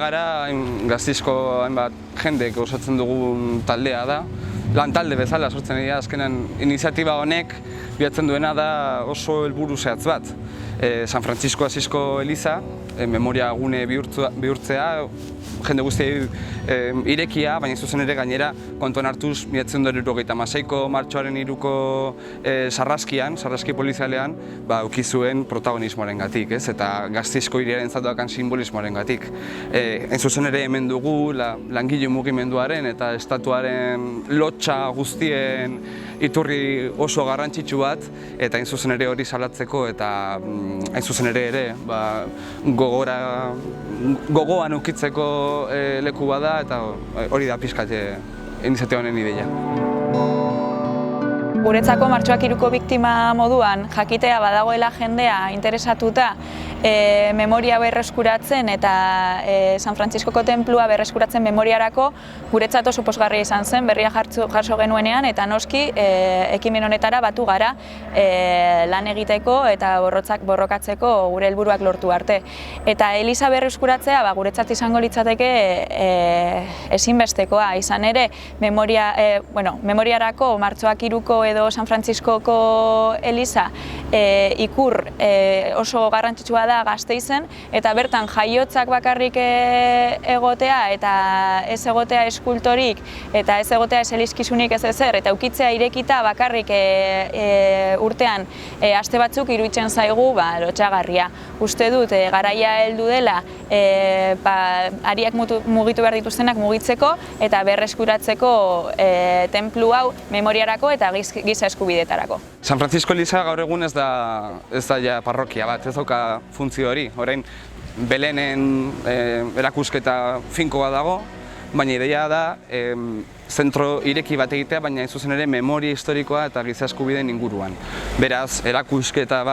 gara Gasteizko hainbat jendek osatzen dugun taldea da. Lan talde bezala sortzen dira, azkenan iniziatiba honek bilatzen duena da oso helburu zehatz bat. San Francisco Asizko Eliza, memoria gune bihurtzea, jende guztiei irekia, baina zuzen ere gainera kontuan hartuz 1976ko martxoaren 3ko sarraski polizialean eduki zuen protagonismoarengatik, eta Gasteizko hiriaren zatuakan simbolismoarengatik. Hain zuzen ere hemen dugu langile mugimenduaren eta estatuaren lotxa guztien iturri oso garrantzitsu bat, eta hain zuzen ere hori salatzeko eta hain zuzen ere gogoan ukitzeko leku bada, eta hori da pixkat iniziatiba honen ideia. Guretzako Martxoak 3ko biktima moduan jakitea badagoela jendea interesatuta memoria berreskuratzen eta San Frantziskoko tenplua berreskuratzen memoriarako guretzat oso pozgarria izan zen, berria jaso genuenean, eta noski ekimen honetara batu gara lan egiteko eta borrokatzeko gure helburuak lortu arte. Eta Eliza berreskuratzea guretzat izango litzateke ezinbestekoa, izan ere memoriarako Martxoak 3ko edo San Frantziskoko Eliza ikur oso garrantzitsua da Gasteizen, eta bertan jaiotzak bakarrik egotea eta ez egotea eskultorik eta ez egotea ez elizkizunik ez ezer, eta ukitzea irekita bakarrik urtean aste batzuk iruditzen zaigu lotsagarria. Uste dut garaia heldu dela hariak mugitu behar dituztenak mugitzeko eta berreskuratzeko tenplu hau memoriarako eta giza eskubidetarako. San Francisco Eliza gaur egun ez da parrokia bat, ez dauka funtzio hori. Orain Belenen erakusketa finkoa dago, baina ideia da zentro ireki bat egitea, baina hain zuzen ere memoria historikoa eta giza eskubideen inguruan. Beraz, erakusketa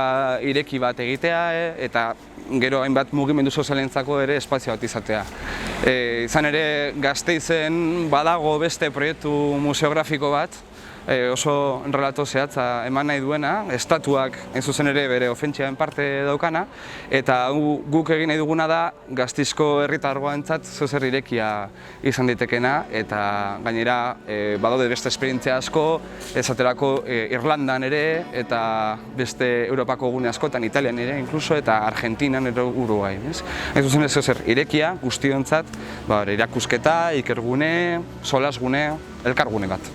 ireki bat egitea eta gero hainbat mugimendu sozialentzako ere espazio bat izatea. Izan ere Gasteizen badago beste proiektu museografiko bat, oso relato zehatza eman nahi duena, estatuak hain zuzen ere bere ofentsiaren parte daukana, eta guk egin nahi duguna da Gasteizko herritargoentzat zeozer irekia izan daitekena, eta gainera badaude beste esperientzia asko, esaterako Irlandan ere, eta beste Europako gune askotan, Italian ere, inkluso, eta Argentinan ere Uruguay. Hain zuzen zeozer irekia guztiontzat, erakusketa, ikergune, solasgune, elkargune bat.